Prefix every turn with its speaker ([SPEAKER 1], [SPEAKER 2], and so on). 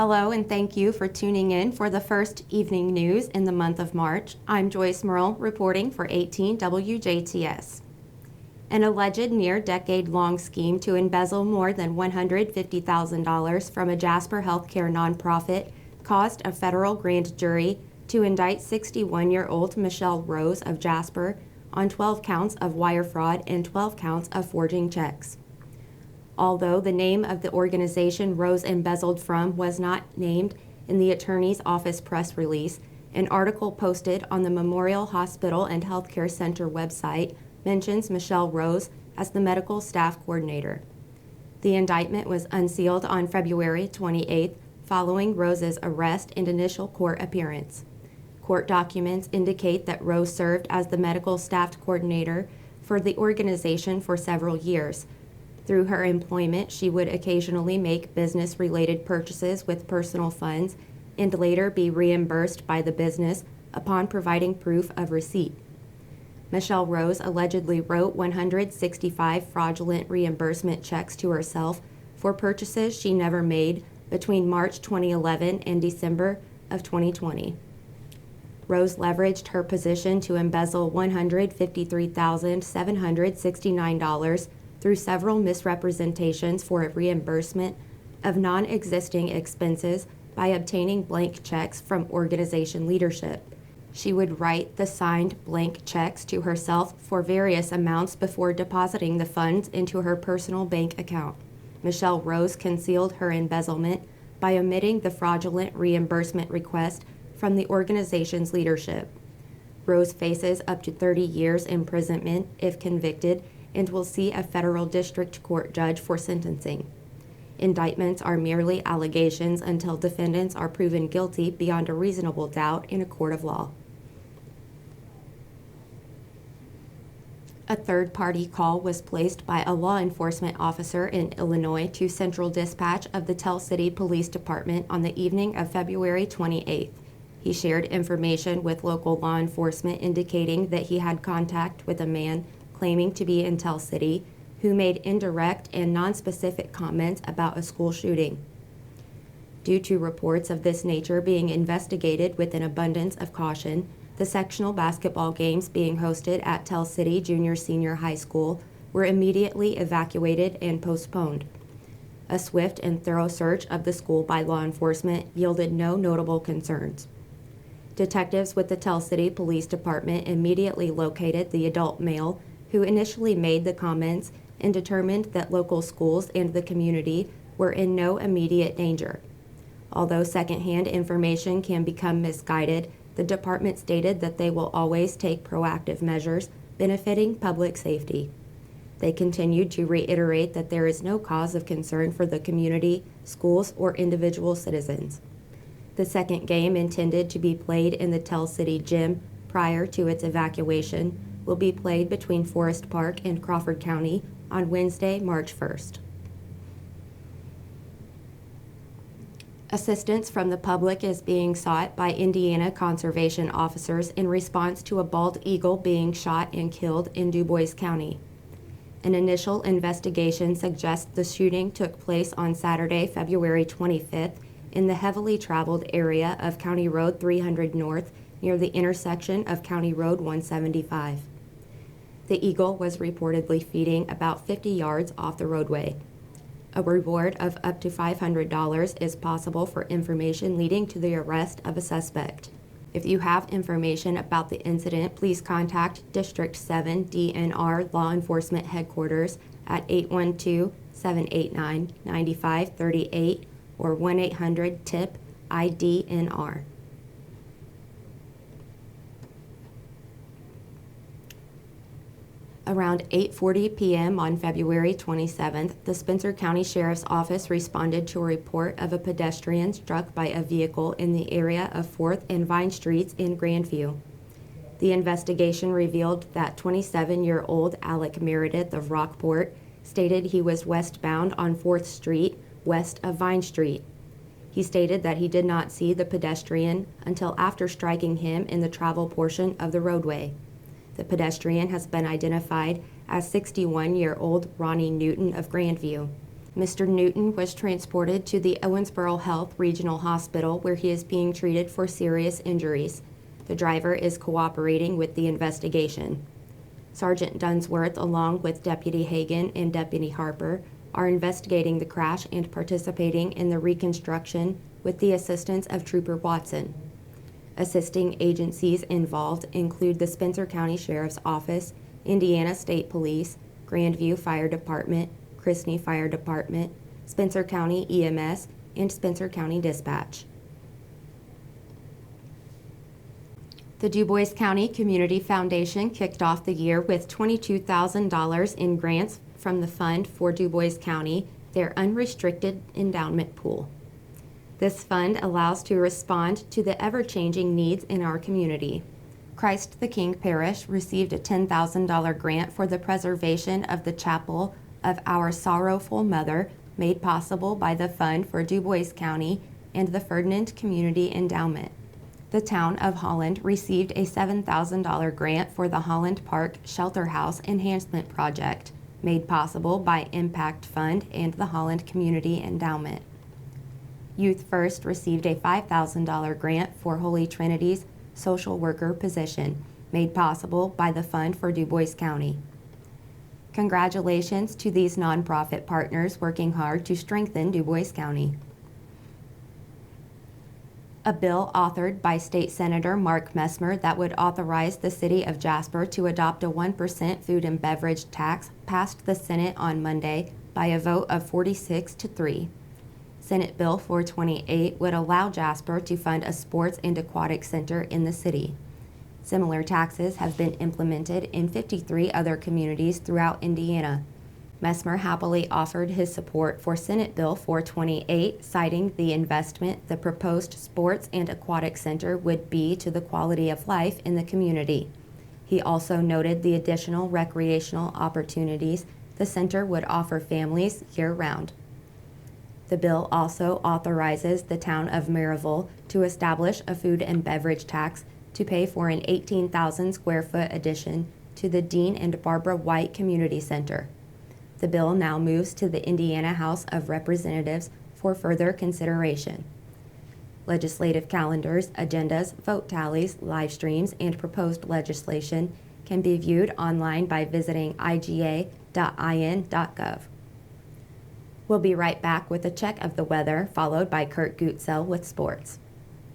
[SPEAKER 1] Hello, and thank you for tuning in for the first evening news in the month of March. I'm Joyce Murrell reporting for 18 WJTS. An alleged near-decade-long scheme to embezzle more than $150,000 from a Jasper healthcare nonprofit caused a federal grand jury to indict 61-year-old Michelle Rose of Jasper on 12 counts of wire fraud and 12 counts of forging checks. Although the name of the organization Rose embezzled from was not named in the attorney's office press release, an article posted on the Memorial Hospital and Healthcare Center website mentions Michelle Rose as the medical staff coordinator. The indictment was unsealed on February 28th following Rose's arrest and initial court appearance. Court documents indicate that Rose served as the medical staff coordinator for the organization for several years. Through her employment, she would occasionally make business-related purchases with personal funds and later be reimbursed by the business upon providing proof of receipt. Michelle Rose allegedly wrote 165 fraudulent reimbursement checks to herself for purchases she never made between March 2011 and December of 2020. Rose leveraged her position to embezzle $153,769 through several misrepresentations for a reimbursement of non-existing expenses by obtaining blank checks from organization leadership. She would write the signed blank checks to herself for various amounts before depositing the funds into her personal bank account. Michelle Rose concealed her embezzlement by omitting the fraudulent reimbursement request from the organization's leadership. Rose faces up to 30 years imprisonment if convicted and will see a federal district court judge for sentencing. Indictments are merely allegations until defendants are proven guilty beyond a reasonable doubt in a court of law. A third-party call was placed by a law enforcement officer in Illinois to Central Dispatch of the Tell City Police Department on the evening of February 28th. He shared information with local law enforcement indicating that he had contact with a man claiming to be in Tell City, who made indirect and nonspecific comments about a school shooting. Due to reports of this nature being investigated with an abundance of caution, the sectional basketball games being hosted at Tell City Junior-Senior High School were immediately evacuated and postponed. A swift and thorough search of the school by law enforcement yielded no notable concerns. Detectives with the Tell City Police Department immediately located the adult male who initially made the comments and determined that local schools and the community were in no immediate danger. Although secondhand information can become misguided, the department stated that they will always take proactive measures benefiting public safety. They continued to reiterate that there is no cause of concern for the community, schools, or individual citizens. The second game, intended to be played in the Tell City gym prior to its evacuation, will be played between Forest Park and Crawford County on Wednesday, March 1st. Assistance from the public is being sought by Indiana conservation officers in response to a bald eagle being shot and killed in DuBois County. An initial investigation suggests the shooting took place on Saturday, February 25th, in the heavily traveled area of County Road 300 North near the intersection of County Road 175. The eagle was reportedly feeding about 50 yards off the roadway. A reward of up to $500 is possible for information leading to the arrest of a suspect. If you have information about the incident, please contact District 7 DNR Law Enforcement Headquarters at 812-789-9538 or 1-800-TIP-IDNR. Around 8:40 p.m. on February 27th, the Spencer County Sheriff's Office responded to a report of a pedestrian struck by a vehicle in the area of 4th and Vine Streets in Grandview. The investigation revealed that 27-year-old Alec Meredith of Rockport stated he was westbound on 4th Street, west of Vine Street. He stated that he did not see the pedestrian until after striking him in the travel portion of the roadway. The pedestrian has been identified as 61-year-old Ronnie Newton of Grandview. Mr. Newton was transported to the Owensboro Health Regional Hospital where he is being treated for serious injuries. The driver is cooperating with the investigation. Sergeant Dunsworth, along with Deputy Hagan and Deputy Harper, are investigating the crash and participating in the reconstruction with the assistance of Trooper Watson. Assisting agencies involved include the Spencer County Sheriff's Office, Indiana State Police, Grandview Fire Department, Christney Fire Department, Spencer County EMS, and Spencer County Dispatch. The DuBois County Community Foundation kicked off the year with $22,000 in grants from the Fund for DuBois County, their unrestricted endowment pool. This fund allows to respond to the ever-changing needs in our community. Christ the King Parish received a $10,000 grant for the preservation of the Chapel of Our Sorrowful Mother, made possible by the Fund for DuBois County and the Ferdinand Community Endowment. The town of Holland received a $7,000 grant for the Holland Park Shelter House Enhancement Project, made possible by Impact Fund and the Holland Community Endowment. Youth First received a $5,000 grant for Holy Trinity's social worker position, made possible by the Fund for DuBois County. Congratulations to these nonprofit partners working hard to strengthen DuBois County. A bill authored by State Senator Mark Messmer that would authorize the City of Jasper to adopt a 1% food and beverage tax passed the Senate on Monday by a vote of 46-3. Senate Bill 428 would allow Jasper to fund a sports and aquatic center in the city. Similar taxes have been implemented in 53 other communities throughout Indiana. Messmer happily offered his support for Senate Bill 428, citing the investment the proposed sports and aquatic center would be to the quality of life in the community. He also noted the additional recreational opportunities the center would offer families year-round. The bill also authorizes the town of Maryville to establish a food and beverage tax to pay for an 18,000 square foot addition to the Dean and Barbara White Community Center. The bill now moves to the Indiana House of Representatives for further consideration. Legislative calendars, agendas, vote tallies, live streams, and proposed legislation can be viewed online by visiting iga.in.gov. We'll be right back with a check of the weather, followed by Kurt Gutzel with sports.